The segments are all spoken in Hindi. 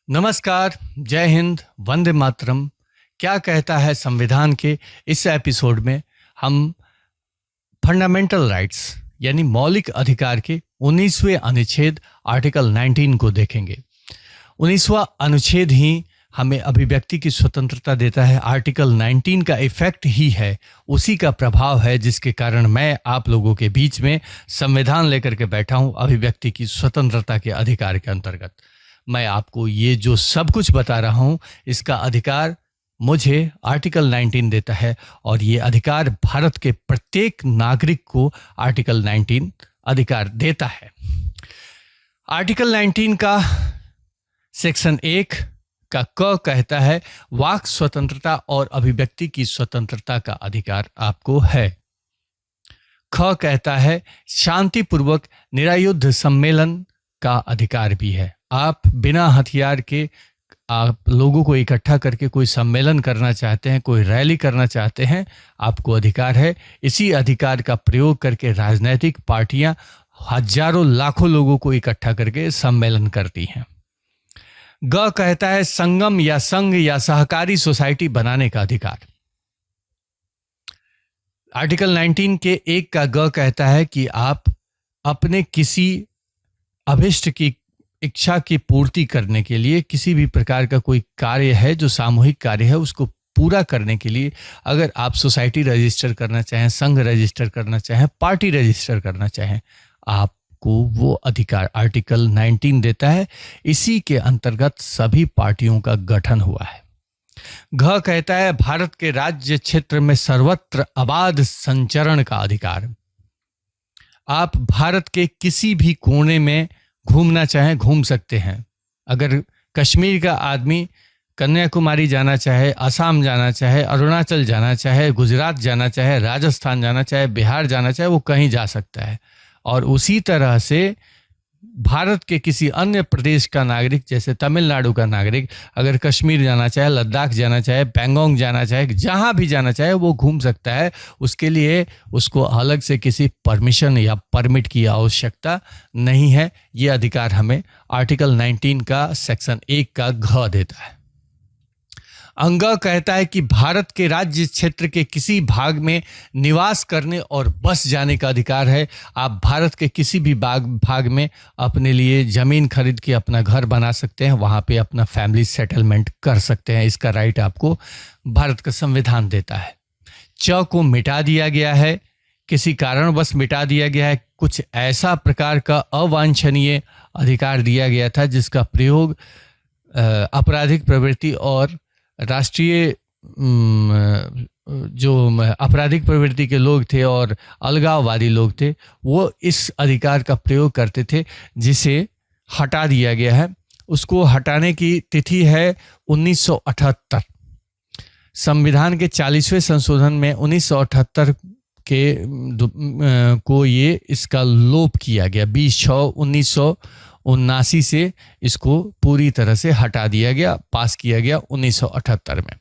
नमस्कार, जय हिंद, वंदे मातरम। क्या कहता है संविधान के इस एपिसोड में हम फंडामेंटल राइट्स यानी मौलिक अधिकार के 19वें अनुच्छेद आर्टिकल 19 को देखेंगे। 19वां अनुच्छेद ही हमें अभिव्यक्ति की स्वतंत्रता देता है। आर्टिकल 19 का इफेक्ट ही है, उसी का प्रभाव है जिसके कारण मैं आप लोगों के बीच में संविधान लेकर के बैठा हूं अभिव्यक्ति की स्वतंत्रता के अधिकार के अंतर्गत। मैं आपको ये जो सब कुछ बता रहा हूं इसका अधिकार मुझे आर्टिकल 19 देता है और ये अधिकार भारत के प्रत्येक नागरिक को आर्टिकल 19 अधिकार देता है। आर्टिकल 19 का सेक्शन 1 का क कहता है वाक स्वतंत्रता और अभिव्यक्ति की स्वतंत्रता का अधिकार आपको है। ख कहता है शांतिपूर्वक निरायुद्ध सम्मेलन का अधिकार भी है। आप बिना हथियार के आप लोगों को इकट्ठा करके कोई सम्मेलन करना चाहते हैं, कोई रैली करना चाहते हैं, आपको अधिकार है। इसी अधिकार का प्रयोग करके राजनीतिक पार्टियां हजारों लाखों लोगों को इकट्ठा करके सम्मेलन करती हैं। ग कहता है संगम या संघ या सहकारी सोसाइटी बनाने का अधिकार। आर्टिकल 19 के 1 का ग कहता है कि आप अपने किसी अभिष्ट की इच्छा की पूर्ति करने के लिए किसी भी प्रकार का कोई कार्य है जो सामूहिक कार्य है उसको पूरा करने के लिए अगर आप सोसाइटी रजिस्टर करना चाहें, संघ रजिस्टर करना चाहें, पार्टी रजिस्टर करना चाहें, आपको वो अधिकार आर्टिकल 19 देता है। इसी के अंतर्गत सभी पार्टियों का गठन हुआ है। घ कहता है भारत के राज्य क्षेत्र में सर्वत्र अबाध संचरण का अधिकार। आप भारत के किसी भी कोने में घूमना चाहें घूम सकते हैं। अगर कश्मीर का आदमी कन्याकुमारी जाना चाहे, असम जाना चाहे, अरुणाचल जाना चाहे, गुजरात जाना चाहे, राजस्थान जाना चाहे, बिहार जाना चाहे, वो कहीं जा सकता है। और उसी तरह से भारत के किसी अन्य प्रदेश का नागरिक जैसे तमिलनाडु का नागरिक अगर कश्मीर जाना चाहे, लद्दाख जाना चाहे, पैंगोंग जाना चाहे, जहां भी जाना चाहे वो घूम सकता है। उसके लिए उसको अलग से किसी परमिशन या परमिट की आवश्यकता नहीं है। ये अधिकार हमें आर्टिकल 19 का सेक्शन 1 का घ देता है। अंग कहता है कि भारत के राज्य क्षेत्र के किसी भाग में निवास करने और बस जाने का अधिकार है। आप भारत के किसी भी भाग में अपने लिए ज़मीन खरीद के अपना घर बना सकते हैं, वहाँ पे अपना फैमिली सेटलमेंट कर सकते हैं। इसका राइट आपको भारत का संविधान देता है। च को मिटा दिया गया है, किसी कारणवश मिटा दिया गया है। कुछ ऐसा प्रकार का अवांछनीय अधिकार दिया गया था जिसका प्रयोग आपराधिक प्रवृत्ति और राष्ट्रीय जो आपराधिक प्रवृत्ति के लोग थे और अलगाववादी लोग थे वो इस अधिकार का प्रयोग करते थे, जिसे हटा दिया गया है। उसको हटाने की तिथि है 1978। संविधान के 40वें संशोधन में 1978 के को ये इसका लोप किया गया। 20/6/1979 से इसको पूरी तरह से हटा दिया गया, पास किया गया 1978 में।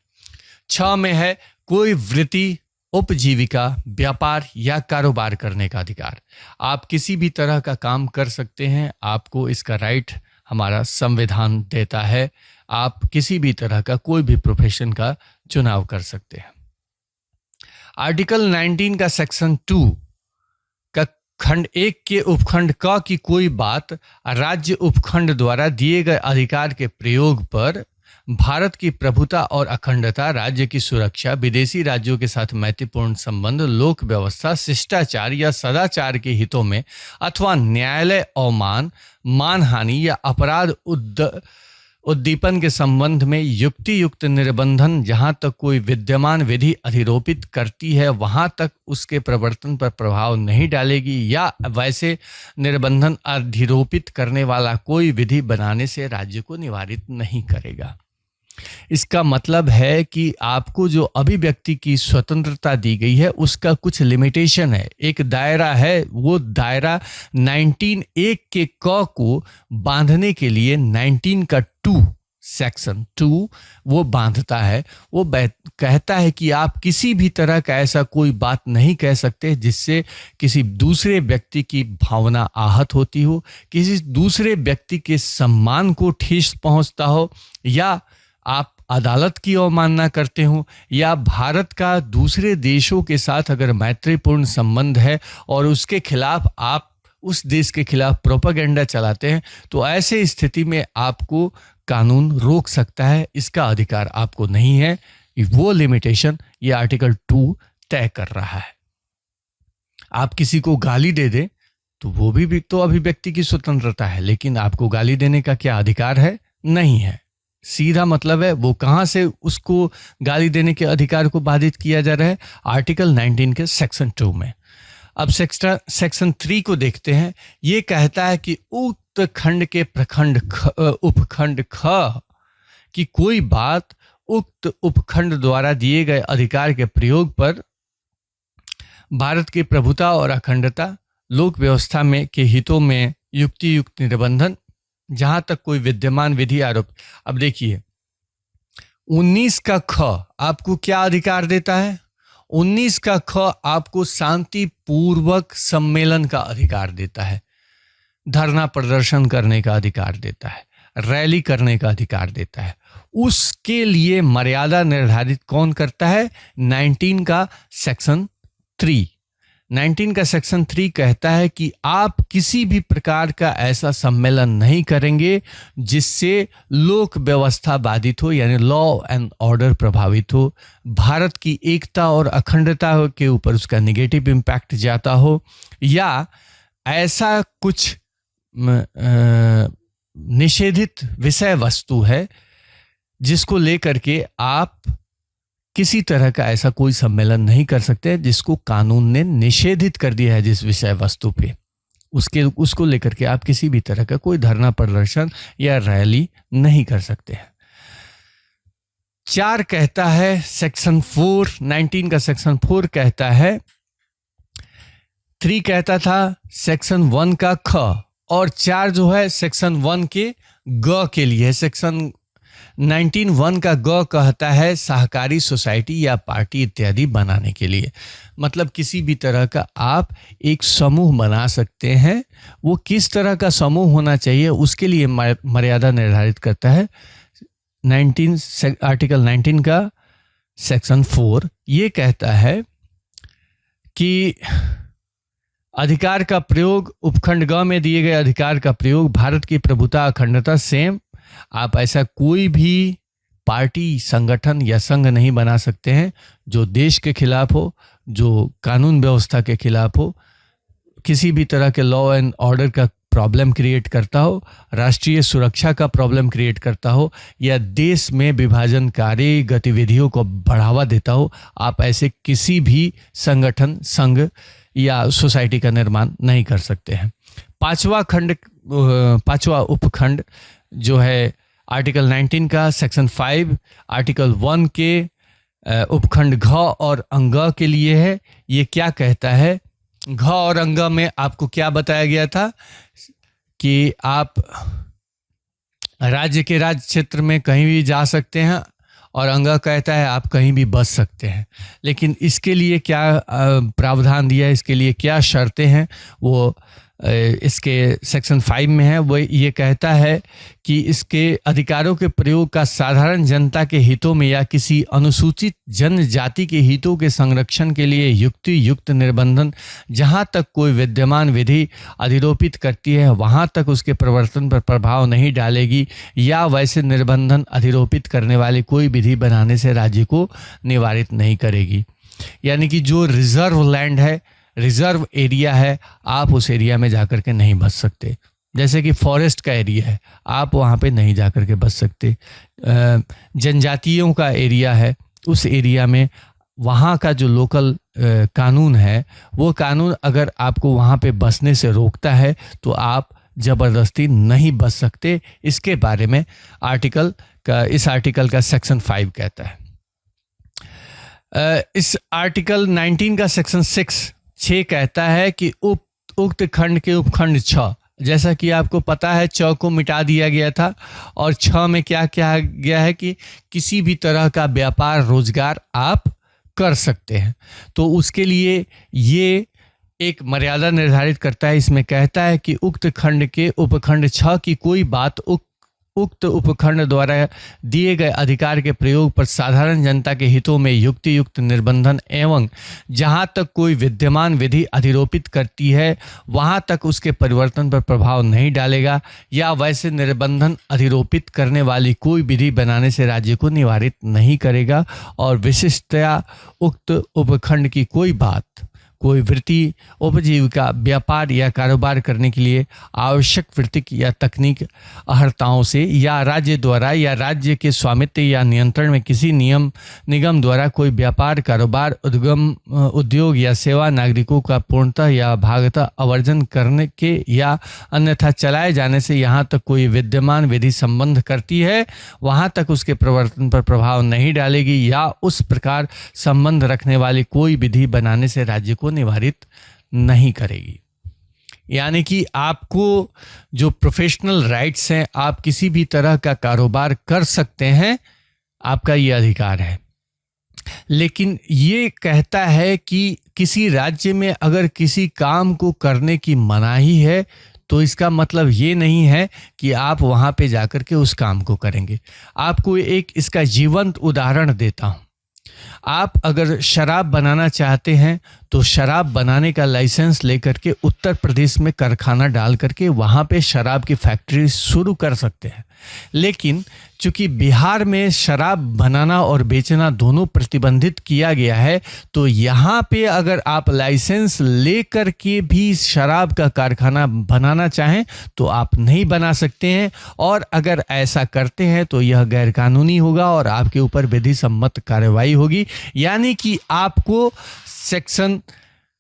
6 में है कोई वृत्ति, उपजीविका, व्यापार या कारोबार करने का अधिकार। आप किसी भी तरह का काम कर सकते हैं, आपको इसका राइट हमारा संविधान देता है। आप किसी भी तरह का कोई भी प्रोफेशन का चुनाव कर सकते हैं। आर्टिकल 19 का सेक्शन 2 का खंड 1 के उपखंड क की कोई बात राज्य उपखंड द्वारा दिए गए अधिकार के प्रयोग पर भारत की प्रभुता और अखंडता, राज्य की सुरक्षा, विदेशी राज्यों के साथ मैत्रीपूर्ण संबंध, लोक व्यवस्था, शिष्टाचार या सदाचार के हितों में अथवा न्यायालय अवमान, मानहानि या अपराध उद्दीपन के संबंध में युक्ति युक्त निर्बंधन जहां तक कोई विद्यमान विधि अधिरोपित करती है वहां तक उसके प्रवर्तन पर प्रभाव नहीं डालेगी, या वैसे निर्बंधन अधिरोपित करने वाला कोई विधि बनाने से राज्य को निवारित नहीं करेगा। इसका मतलब है कि आपको जो अभिव्यक्ति की स्वतंत्रता दी गई है उसका कुछ लिमिटेशन है, एक दायरा है। वो दायरा 19(1) के क को बांधने के लिए 19 का 2 सेक्शन 2 वो बांधता है, वो कहता है कि आप किसी भी तरह का ऐसा कोई बात नहीं कह सकते जिससे किसी दूसरे व्यक्ति की भावना आहत होती हो, किसी दूसरे व्यक्ति के सम्मान को ठेस पहुंचता हो, या आप अदालत की अवमानना करते हो, या भारत का दूसरे देशों के साथ अगर मैत्रीपूर्ण संबंध है और उसके खिलाफ आप उस देश के खिलाफ प्रोपेगेंडा चलाते हैं, तो ऐसे स्थिति में आपको कानून रोक सकता है। इसका अधिकार आपको नहीं है। वो लिमिटेशन ये आर्टिकल 2 तय कर रहा है। आप किसी को गाली दे दें तो वो भी तो अभिव्यक्ति की स्वतंत्रता है, लेकिन आपको गाली देने का क्या अधिकार है? नहीं है। सीधा मतलब है वो कहां से उसको गाली देने के अधिकार को बाधित किया जा रहा है? आर्टिकल 19 के सेक्शन 2 में। अब सेक्शन 3 को देखते हैं। ये कहता है कि उक्त खंड के उपखंड ख की कोई बात उक्त उपखंड द्वारा दिए गए अधिकार के प्रयोग पर भारत की प्रभुता और अखंडता, लोक व्यवस्था में के हितों में युक्ति युक्त निर्बंधन, जहां तक कोई विद्यमान विधि आरोप। अब देखिए 19 का ख आपको क्या अधिकार देता है? 19 का ख आपको शांतिपूर्वक सम्मेलन का अधिकार देता है, धरना प्रदर्शन करने का अधिकार देता है, रैली करने का अधिकार देता है। उसके लिए मर्यादा निर्धारित कौन करता है? 19 का सेक्शन 3। 19 का सेक्शन 3 कहता है कि आप किसी भी प्रकार का ऐसा सम्मेलन नहीं करेंगे जिससे लोक व्यवस्था बाधित हो, यानी लॉ एंड ऑर्डर प्रभावित हो, भारत की एकता और अखंडता के ऊपर उसका नेगेटिव इम्पैक्ट जाता हो, या ऐसा कुछ निषेधित विषय वस्तु है जिसको लेकर के आप किसी तरह का ऐसा कोई सम्मेलन नहीं कर सकते जिसको कानून ने निषेधित कर दिया है जिस विषय वस्तु पे, उसको लेकर के आप किसी भी तरह का कोई धरना प्रदर्शन या रैली नहीं कर सकते हैं। 4 कहता है सेक्शन 4, 19 का सेक्शन 4 कहता है, 3 कहता था सेक्शन 1 का ख, और 4 जो है सेक्शन 1 के ग के लिए है। सेक्शन 19(1) का ग कहता है सहकारी सोसाइटी या पार्टी इत्यादि बनाने के लिए, मतलब किसी भी तरह का आप एक समूह बना सकते हैं। वो किस तरह का समूह होना चाहिए उसके लिए मर्यादा निर्धारित करता है आर्टिकल 19 का सेक्शन 4। ये कहता है कि अधिकार का प्रयोग, उपखंड ग में दिए गए अधिकार का प्रयोग भारत की प्रभुता अखंडता सेम, आप ऐसा कोई भी पार्टी, संगठन या संघ नहीं बना सकते हैं जो देश के खिलाफ हो, जो कानून व्यवस्था के खिलाफ हो, किसी भी तरह के लॉ एंड ऑर्डर का प्रॉब्लम क्रिएट करता हो, राष्ट्रीय सुरक्षा का प्रॉब्लम क्रिएट करता हो, या देश में विभाजनकारी गतिविधियों को बढ़ावा देता हो। आप ऐसे किसी भी संगठन, संघ या सोसाइटी का निर्माण नहीं कर सकते हैं। पांचवा उपखंड जो है आर्टिकल 19 का सेक्शन 5 आर्टिकल 1 के उपखंड घ और अंग के लिए है। ये क्या कहता है? घ और अंग में आपको क्या बताया गया था कि आप राज्य के राज्य क्षेत्र में कहीं भी जा सकते हैं, और अंग कहता है आप कहीं भी बस सकते हैं। लेकिन इसके लिए क्या प्रावधान दिया है, इसके लिए क्या शर्तें हैं, वो इसके सेक्शन 5 में है। वो ये कहता है कि इसके अधिकारों के प्रयोग का साधारण जनता के हितों में या किसी अनुसूचित जनजाति के हितों के संरक्षण के लिए युक्ति युक्त निर्बंधन, जहां तक कोई विद्यमान विधि अधिरोपित करती है वहां तक उसके प्रवर्तन पर प्रभाव नहीं डालेगी, या वैसे निर्बंधन अधिरोपित करने वाली कोई विधि बनाने से राज्य को निवारित नहीं करेगी। यानी कि जो रिजर्व लैंड है, रिजर्व एरिया है, आप उस एरिया में जाकर के नहीं बस सकते। जैसे कि फॉरेस्ट का एरिया है, आप वहाँ पे नहीं जाकर के बस सकते। जनजातियों का एरिया है, उस एरिया में वहाँ का जो लोकल कानून है, वो कानून अगर आपको वहाँ पे बसने से रोकता है तो आप ज़बरदस्ती नहीं बस सकते। इसके बारे में इस आर्टिकल का सेक्शन 5 कहता है। इस आर्टिकल 19 का सेक्शन 6 कहता है कि उक्त खंड के उपखंड 6 जैसा कि आपको पता है च को मिटा दिया गया था और छ में क्या क्या गया है कि किसी भी तरह का व्यापार रोजगार आप कर सकते हैं। तो उसके लिए ये एक मर्यादा निर्धारित करता है। इसमें कहता है कि उक्त खंड के उपखंड 6 की कोई बात उक्त उपखंड द्वारा दिए गए अधिकार के प्रयोग पर साधारण जनता के हितों में युक्ति युक्त निर्बंधन एवं जहां तक कोई विद्यमान विधि अधिरोपित करती है वहां तक उसके परिवर्तन पर प्रभाव नहीं डालेगा या वैसे निर्बंधन अधिरोपित करने वाली कोई विधि बनाने से राज्य को निवारित नहीं करेगा। और विशिष्टतया उक्त उपखंड की कोई बात कोई वृत्ति, उपजीविका, व्यापार या कारोबार करने के लिए आवश्यक वृत्तिक या तकनीक अहर्ताओं से या राज्य द्वारा या राज्य के स्वामित्व या नियंत्रण में किसी निगम द्वारा कोई व्यापार, कारोबार, उद्योग या सेवा नागरिकों का पूर्णतः या भागतः अवर्जन करने के या अन्यथा चलाए जाने से यहाँ तक कोई विद्यमान विधि संबंध करती है वहाँ तक उसके प्रवर्तन पर प्रभाव नहीं डालेगी या उस प्रकार संबंध रखने वाली कोई विधि बनाने से राज्य को निवारित नहीं करेगी। यानी कि आपको जो प्रोफेशनल राइट्स हैं, आप किसी भी तरह का कारोबार कर सकते हैं, आपका ये अधिकार है। लेकिन ये कहता है कि किसी राज्य में अगर किसी काम को करने की मनाही है तो इसका मतलब ये नहीं है कि आप वहाँ पे जाकर के उस काम को करेंगे। आपको एक इसका जीवंत उदाहरण देता हूँ। आप अगर शराब बनाना चाहते हैं तो शराब बनाने का लाइसेंस लेकर के उत्तर प्रदेश में कारखाना डाल करके वहाँ पे शराब की फैक्ट्री शुरू कर सकते हैं। लेकिन चूंकि बिहार में शराब बनाना और बेचना दोनों प्रतिबंधित किया गया है तो यहाँ पे अगर आप लाइसेंस लेकर के भी शराब का कारखाना बनाना चाहें तो आप नहीं बना सकते हैं। और अगर ऐसा करते हैं तो यह गैरकानूनी होगा और आपके ऊपर विधि सम्मत कार्रवाई होगी। यानी कि आपको सेक्शन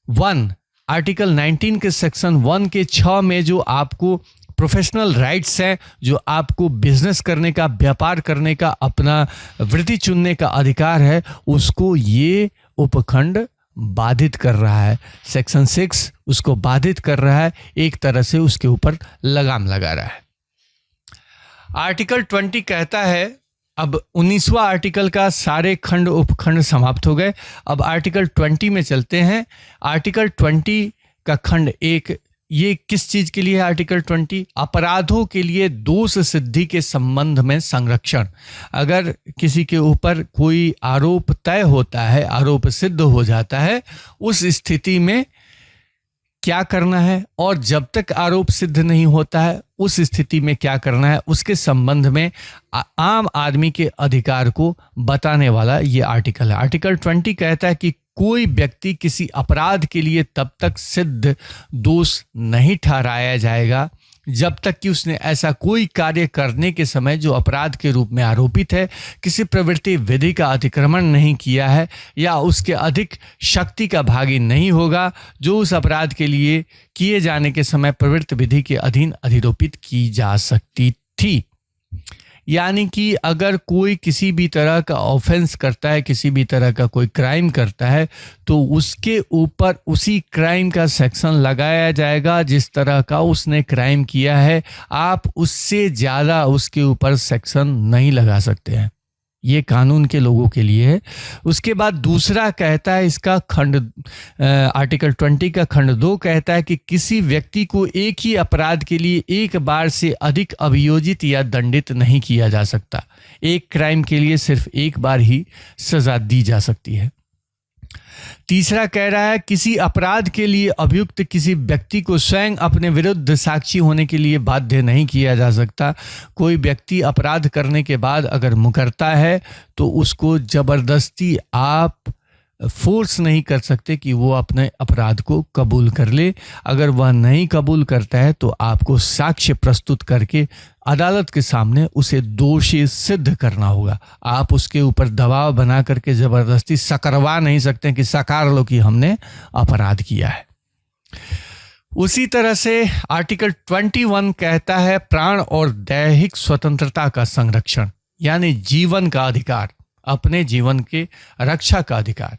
1 आर्टिकल 19 के सेक्शन 1 के 6 में जो आपको प्रोफेशनल राइट्स हैं, जो आपको बिजनेस करने का, व्यापार करने का, अपना वृत्ति चुनने का अधिकार है, उसको ये उपखंड बाधित कर रहा है। सेक्शन 6 उसको बाधित कर रहा है, एक तरह से उसके ऊपर लगाम लगा रहा है। आर्टिकल 20 कहता है, अब 19वां आर्टिकल का सारे खंड उपखंड समाप्त हो गए। अब आर्टिकल 20 में चलते हैं। आर्टिकल 20 का खंड 1 ये किस चीज के लिए है? आर्टिकल 20 अपराधों के लिए दोष सिद्धि के संबंध में संरक्षण। अगर किसी के ऊपर कोई आरोप तय होता है, आरोप सिद्ध हो जाता है, उस स्थिति में क्या करना है और जब तक आरोप सिद्ध नहीं होता है उस स्थिति में क्या करना है, उसके संबंध में आम आदमी के अधिकार को बताने वाला ये आर्टिकल है। आर्टिकल 20 कहता है कि कोई व्यक्ति किसी अपराध के लिए तब तक सिद्ध दोष नहीं ठहराया जाएगा जब तक कि उसने ऐसा कोई कार्य करने के समय जो अपराध के रूप में आरोपित है, किसी प्रवृत्ति विधि का अतिक्रमण नहीं किया है या उसके अधिक शक्ति का भागी नहीं होगा जो उस अपराध के लिए किए जाने के समय प्रवृत्ति विधि के अधीन अधिरोपित की जा सकती थी। यानी कि अगर कोई किसी भी तरह का ऑफेंस करता है, किसी भी तरह का कोई क्राइम करता है, तो उसके ऊपर उसी क्राइम का सेक्शन लगाया जाएगा जिस तरह का उसने क्राइम किया है। आप उससे ज़्यादा उसके ऊपर सेक्शन नहीं लगा सकते हैं। ये कानून के लोगों के लिए है। उसके बाद दूसरा कहता है, इसका खंड आर्टिकल 20 का खंड 2 कहता है कि किसी व्यक्ति को एक ही अपराध के लिए एक बार से अधिक अभियोजित या दंडित नहीं किया जा सकता। एक क्राइम के लिए सिर्फ एक बार ही सजा दी जा सकती है। तीसरा कह रहा है, किसी अपराध के लिए अभियुक्त किसी व्यक्ति को स्वयं अपने विरुद्ध साक्षी होने के लिए बाध्य नहीं किया जा सकता। कोई व्यक्ति अपराध करने के बाद अगर मुकरता है तो उसको जबरदस्ती आप फोर्स नहीं कर सकते कि वो अपने अपराध को कबूल कर ले। अगर वह नहीं कबूल करता है तो आपको साक्ष्य प्रस्तुत करके अदालत के सामने उसे दोषी सिद्ध करना होगा। आप उसके ऊपर दबाव बना करके जबरदस्ती सकरवा नहीं सकते कि सकार लो कि हमने अपराध किया है। उसी तरह से आर्टिकल 21 कहता है प्राण और दैहिक स्वतंत्रता का संरक्षण, यानी जीवन का अधिकार, अपने जीवन के रक्षा का अधिकार।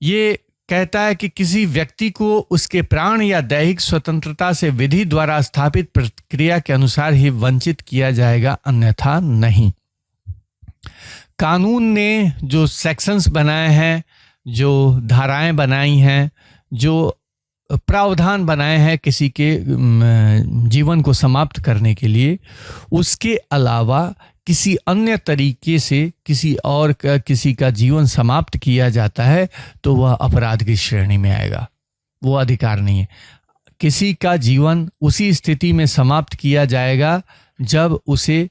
ये कहता है कि किसी व्यक्ति को उसके प्राण या दैहिक स्वतंत्रता से विधि द्वारा स्थापित प्रक्रिया के अनुसार ही वंचित किया जाएगा, अन्यथा नहीं। कानून ने जो सेक्शंस बनाए हैं, जो धाराएं बनाई हैं, जो प्रावधान बनाए हैं किसी के जीवन को समाप्त करने के लिए, उसके अलावा किसी अन्य तरीके से किसी का जीवन समाप्त किया जाता है तो वह अपराध की श्रेणी में आएगा। वो अधिकार नहीं है। किसी का जीवन उसी स्थिति में समाप्त किया जाएगा जब उसे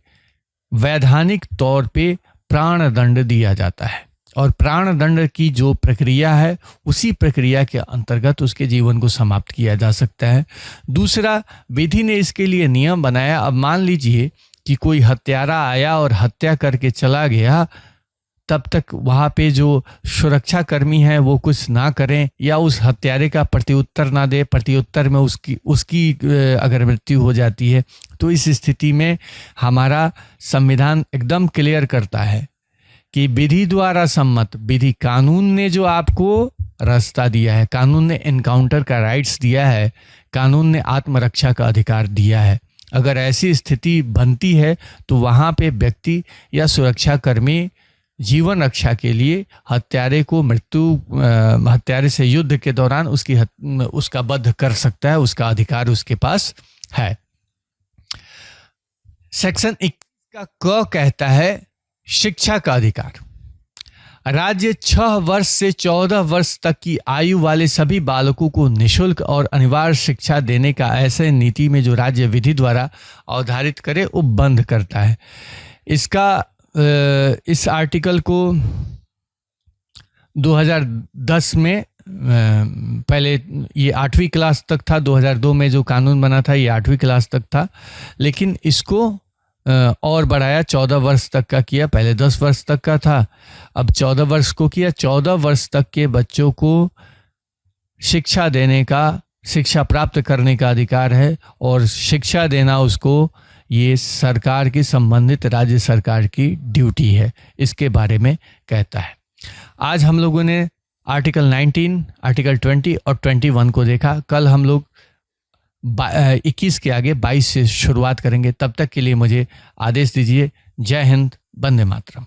वैधानिक तौर पे प्राणदंड दिया जाता है, और प्राणदंड की जो प्रक्रिया है उसी प्रक्रिया के अंतर्गत उसके जीवन को समाप्त किया जा सकता है। दूसरा, विधि ने इसके लिए नियम बनाया। अब मान लीजिए कि कोई हत्यारा आया और हत्या करके चला गया, तब तक वहाँ पे जो सुरक्षा कर्मी हैं वो कुछ ना करें या उस हत्यारे का प्रत्युत्तर ना दे, प्रत्युत्तर में उसकी अगर मृत्यु हो जाती है, तो इस स्थिति में हमारा संविधान एकदम क्लियर करता है कि विधि द्वारा सम्मत, विधि कानून ने जो आपको रास्ता दिया है, कानून ने एनकाउंटर का राइट्स दिया है, कानून ने आत्मरक्षा का अधिकार दिया है। अगर ऐसी स्थिति बनती है तो वहाँ पे व्यक्ति या सुरक्षाकर्मी जीवन रक्षा के लिए हत्यारे से युद्ध के दौरान उसका वध कर सकता है, उसका अधिकार उसके पास है। सेक्शन 21 का क कहता है शिक्षा का अधिकार। राज्य 6 वर्ष से 14 वर्ष तक की आयु वाले सभी बालकों को निःशुल्क और अनिवार्य शिक्षा देने का ऐसे नीति में जो राज्य विधि द्वारा अवधारित करे उपबंध करता है। इस आर्टिकल को 2010 में पहले ये 8वीं क्लास तक था, 2002 में जो कानून बना था ये 8वीं क्लास तक था, लेकिन इसको और बढ़ाया 14 वर्ष तक का किया। पहले 10 वर्ष तक का था, अब 14 वर्ष को किया। 14 वर्ष तक के बच्चों को शिक्षा देने का, शिक्षा प्राप्त करने का अधिकार है, और शिक्षा देना उसको ये सरकार की, संबंधित राज्य सरकार की ड्यूटी है, इसके बारे में कहता है। आज हम लोगों ने आर्टिकल 19, आर्टिकल 20 और 21 को देखा। कल हम लोग 21 के आगे 22 से शुरुआत करेंगे। तब तक के लिए मुझे आदेश दीजिए। जय हिंद, वंदे मातरम।